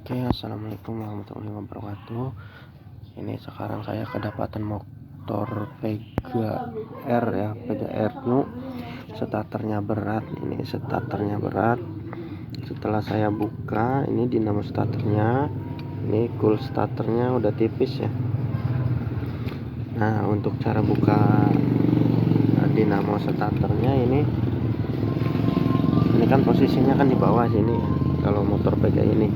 Oke, assalamualaikum warahmatullahi wabarakatuh. Ini sekarang saya kedapatan motor Pega R ya, Pega R New. Starternya berat, ini starternya berat. Setelah saya buka, ini dinamo starternya, ini cool starternya udah tipis ya. Nah, untuk cara buka dinamo starternya ini kan posisinya kan di bawah sini ya. Kalau motor Pega ini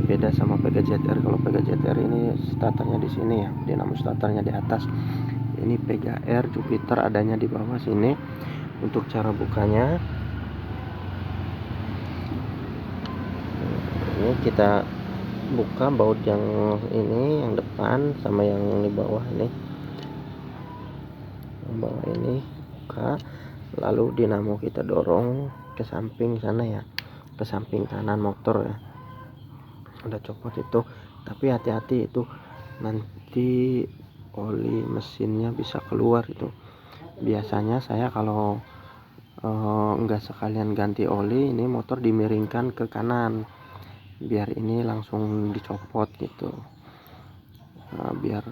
beda sama Pega ZR. Kalau Pega ZR ini starternya di sini ya, dinamo starternya di atas. Ini Pega R Jupiter adanya di bawah sini. Untuk cara bukanya, ini kita buka baut yang ini, yang depan sama yang di bawah ini. Yang bawah ini buka, lalu dinamo kita dorong ke samping sana ya, ke samping kanan motor ya. Udah copot itu, tapi hati-hati itu nanti oli mesinnya bisa keluar itu. Biasanya saya kalau enggak sekalian ganti oli, ini motor dimiringkan ke kanan biar ini langsung dicopot gitu, biar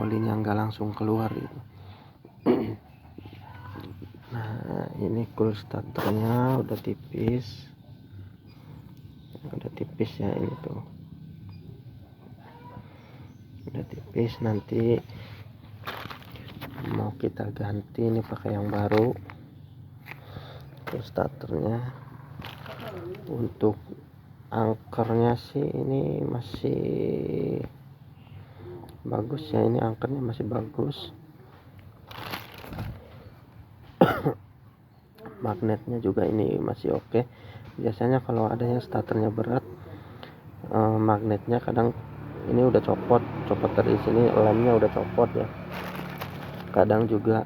olinya enggak langsung keluar gitu. Nah, ini cool starternya udah tipis ya, ini tuh udah tipis. Nanti mau kita ganti ini pakai yang baru cool starternya. Untuk angkernya sih ini masih bagus ya, ini angkernya masih bagus. Magnetnya juga ini masih oke. Biasanya kalau ada yang starternya berat, magnetnya kadang ini udah copot dari sini, lemnya udah copot ya. Kadang juga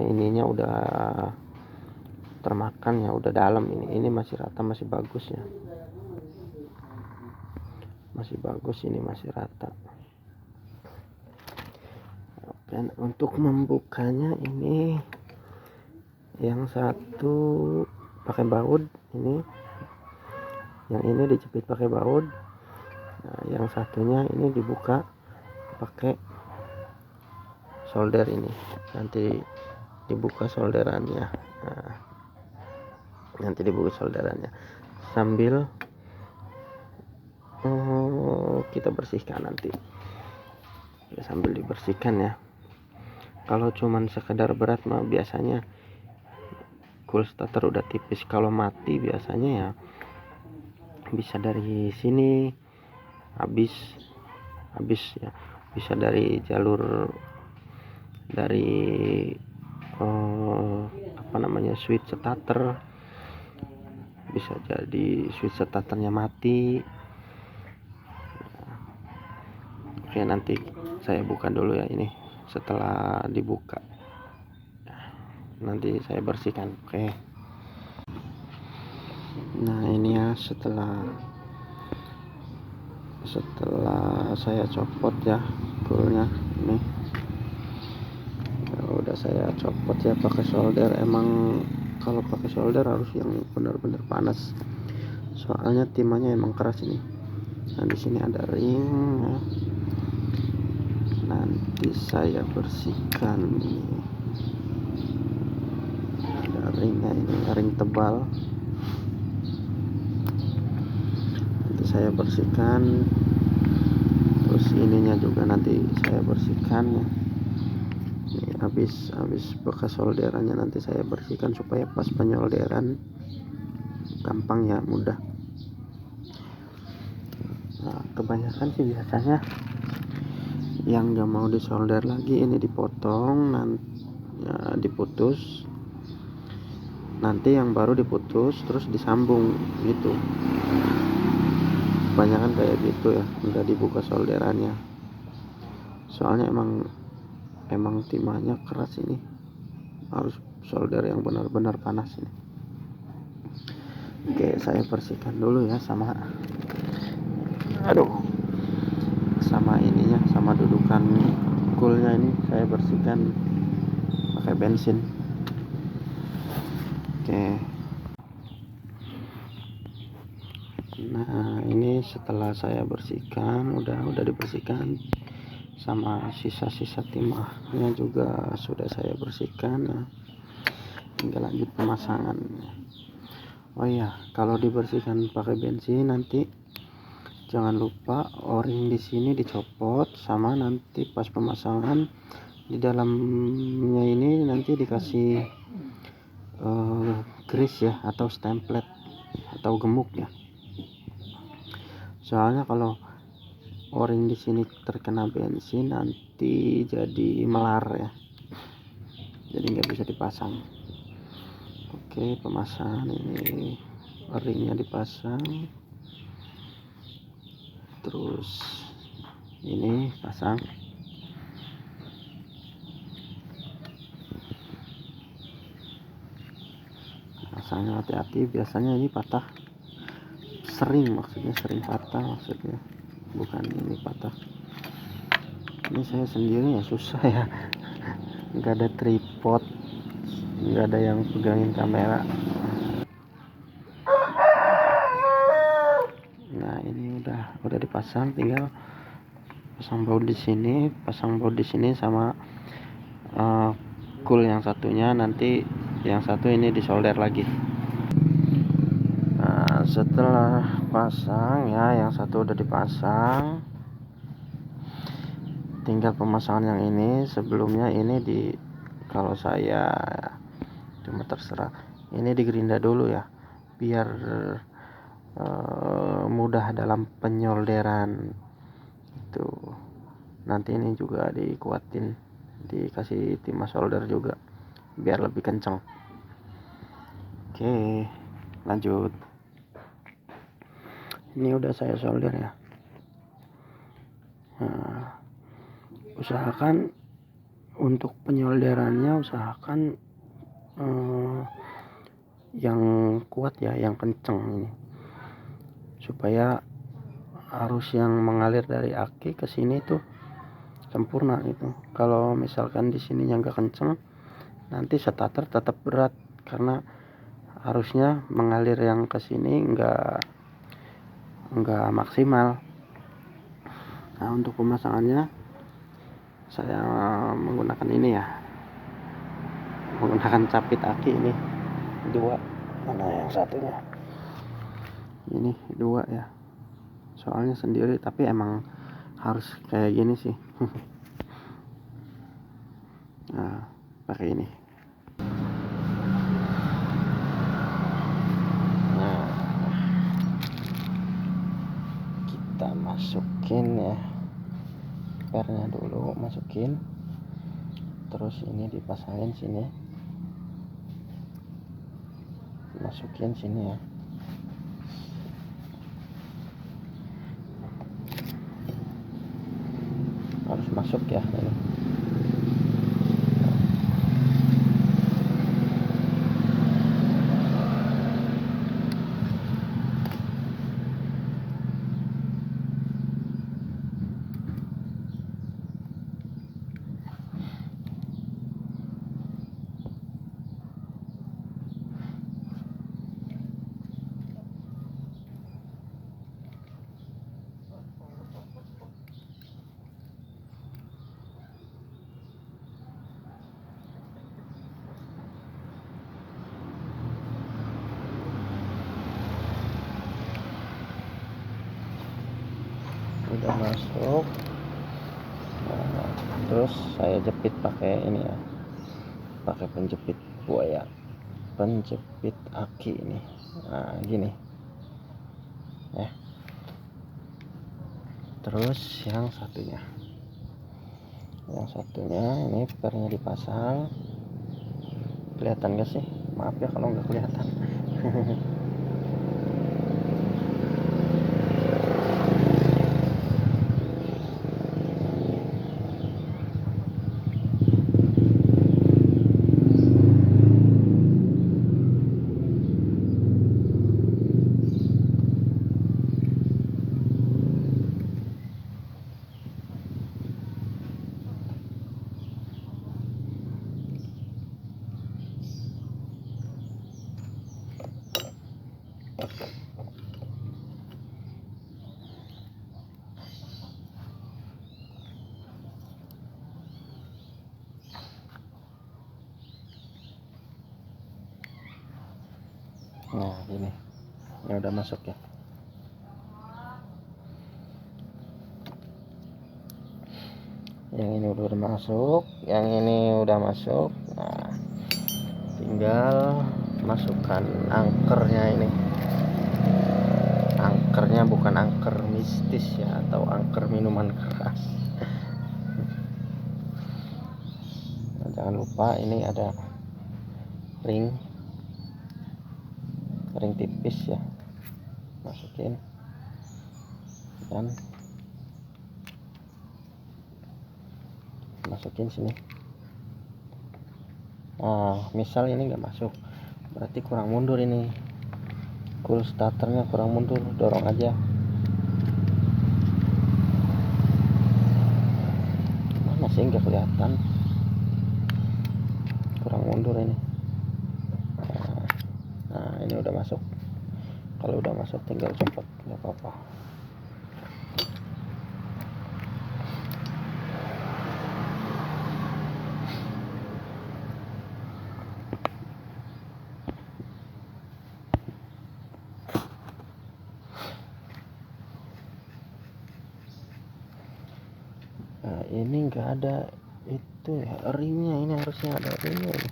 ininya udah termakan ya, udah dalam. Ini masih rata, masih bagus ya, masih bagus, ini masih rata. Dan untuk membukanya ini yang satu pakai baut, yang ini dijepit pakai baut. Nah, yang satunya ini dibuka pakai solder, ini nanti dibuka solderannya. Nah, nanti dibuka solderannya sambil kita bersihkan nanti ya, sambil dibersihkan ya. Kalau cuman sekedar berat mah biasanya cool starter udah tipis. Kalau mati biasanya ya bisa dari sini habis ya, bisa dari jalur dari switch starter, bisa jadi switch starternya mati. Oke, nanti saya buka dulu ya. Ini setelah dibuka nanti saya bersihkan. Oke, nah ini ya, setelah saya copot ya coolnya, ini udah saya copot ya pakai solder. Emang kalau pakai solder harus yang benar-benar panas, soalnya timahnya emang keras ini. Nah, di sini ada ring ya. Nanti saya bersihkan, ini ada ringnya, ini ring tebal. Nanti saya bersihkan, terus ininya juga nanti saya bersihkan ya. Ini habis bekas solderannya nanti saya bersihkan supaya pas penyolderan gampang ya, mudah. Nah, kebanyakan sih biasanya yang gak mau disolder lagi ini dipotong, nanti ya, diputus, nanti yang baru diputus terus disambung gitu. Kebanyakan kayak gitu ya, udah dibuka solderannya. Soalnya emang timahnya keras, ini harus solder yang benar-benar panas ini. Oke, saya bersihkan dulu ya sama ininya, sama dudukan coolnya. Ini saya bersihkan pakai bensin. Oke, Nah, ini setelah saya bersihkan, udah dibersihkan, sama sisa-sisa timahnya juga sudah saya bersihkan ya. Tinggal lanjut pemasangan. Oh iya, kalau dibersihkan pakai bensin nanti jangan lupa o-ring di sini dicopot, sama nanti pas pemasangan di dalamnya ini nanti dikasih grease ya, atau stemplet atau gemuk ya. Soalnya kalau o-ring di sini terkena bensin nanti jadi melar ya, jadi nggak bisa dipasang. Oke, pemasangan ini o-ringnya dipasang, terus ini pasang. Pasangnya hati-hati, biasanya ini patah, maksudnya sering patah, maksudnya bukan ini patah. Ini saya sendiri ya susah ya, nggak ada tripod, nggak ada yang pegangin kamera. Nah, ini udah dipasang, tinggal pasang baut di sini, sama cool yang satunya, nanti yang satu ini disolder lagi. Nah, setelah pasang ya, yang satu udah dipasang, tinggal pemasangan yang ini. Sebelumnya ini kalau saya cuma terserah, ini digerinda dulu ya, biar mudah dalam penyolderan itu. Nanti ini juga dikuatin, dikasih timah solder juga biar lebih kenceng. Oke, lanjut. Ini udah saya solder ya. Nah, usahakan untuk penyolderannya, usahakan yang kuat ya, yang kenceng ini, supaya arus yang mengalir dari aki ke sini tuh sempurna gitu. Kalau misalkan di sini yang gak kenceng, nanti starter tetap berat karena arusnya mengalir yang ke sini nggak maksimal. Nah, untuk pemasangannya saya menggunakan ini ya, menggunakan capit aki ini dua. Mana yang satunya? Ini dua ya, soalnya sendiri tapi emang harus kayak gini sih. Nah, pakai ini. Nah, kita masukin ya, pernya dulu masukin, terus ini dipasangin sini, masukin sini ya. Harus masuk ya ini. Udah masuk. Nah, terus saya jepit pakai ini ya, pakai penjepit buaya, penjepit aki ini. Nah, gini ya. Terus yang satunya ini pernya dipasang. Kelihatan gak sih? Maaf ya kalau nggak kelihatan. Nah ini udah masuk ya. Yang ini udah masuk, yang ini udah masuk. Nah tinggal masukkan angkernya. Ini angkernya bukan angker mistis ya, atau angker minuman keras. Nah, jangan lupa ini ada ring tipis ya, masukin dan masukin sini. Nah misal ini nggak masuk, berarti kurang mundur. Ini cool starternya kurang mundur, dorong aja. Mana sih, nggak kelihatan, kurang mundur ini. Nah ini udah masuk. Kalau udah masuk tinggal copot, nggak apa-apa. Nah ini nggak ada itu ya, ringnya. Ini harusnya ada ringnya ini.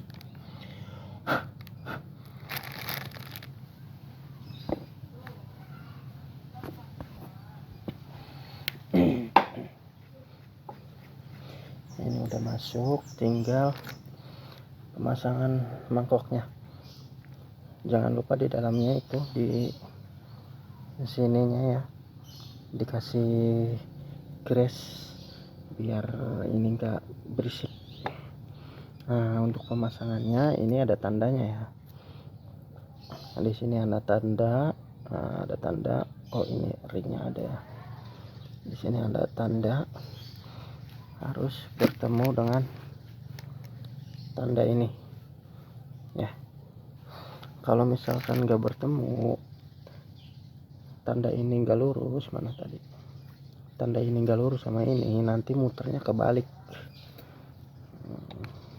Ini udah masuk, tinggal pemasangan mangkoknya. Jangan lupa di dalamnya itu, di sininya ya, dikasih grease biar ini enggak berisik. Nah untuk pemasangannya ini ada tandanya ya. Nah, di sini ada tanda. Nah, ada tanda. Oh ini ringnya ada ya. Di sini ada tanda, harus bertemu dengan tanda ini ya. Kalau misalkan nggak bertemu, tanda ini nggak lurus, mana tadi, tanda ini nggak lurus sama ini, nanti muternya kebalik.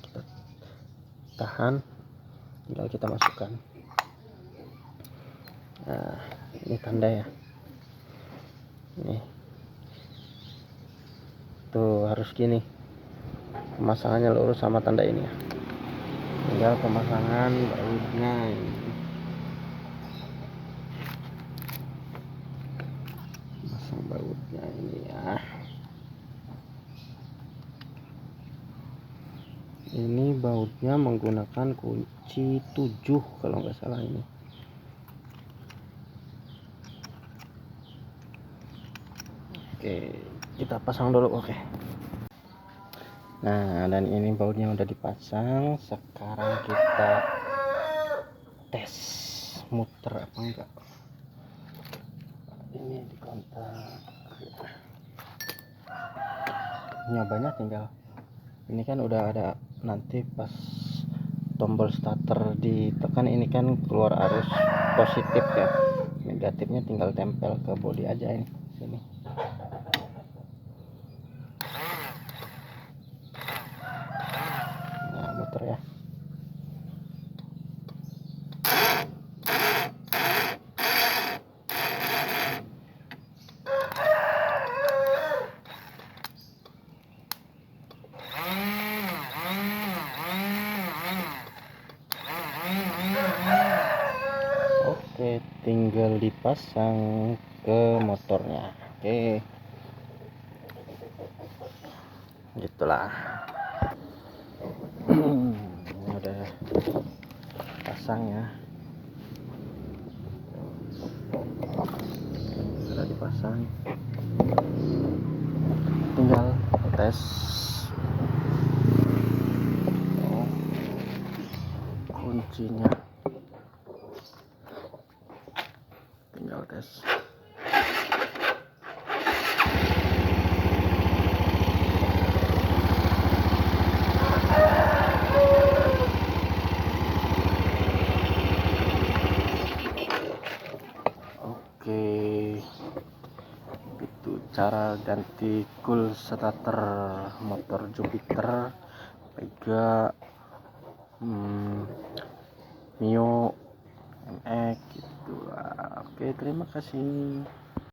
Kita tahan, tinggal kita masukkan. Nah ini tanda ya, nih tuh harus gini, pemasangannya lurus sama tanda ini ya. Tinggal pemasangan bautnya ini. Pasang bautnya ini ya. Ini bautnya menggunakan kunci 7 kalau nggak salah ini. Oke, kita pasang dulu. Oke. Nah dan ini bautnya udah dipasang. Sekarang kita tes muter apa enggak. Ini di kontak. Nyobanya tinggal ini kan udah ada, nanti pas tombol starter ditekan ini kan keluar arus positif ya, negatifnya tinggal tempel ke bodi aja ini sini. Nah muter ya. Oke, tinggal dipasang ke motornya. Oke, gitulah. Ini udah pasang ya, sudah dipasang, tinggal tes. Kuncinya tinggal tes. Oke, itu cara ganti cool starter motor Jupiter Vega Mio gitu. Oke, terima kasih.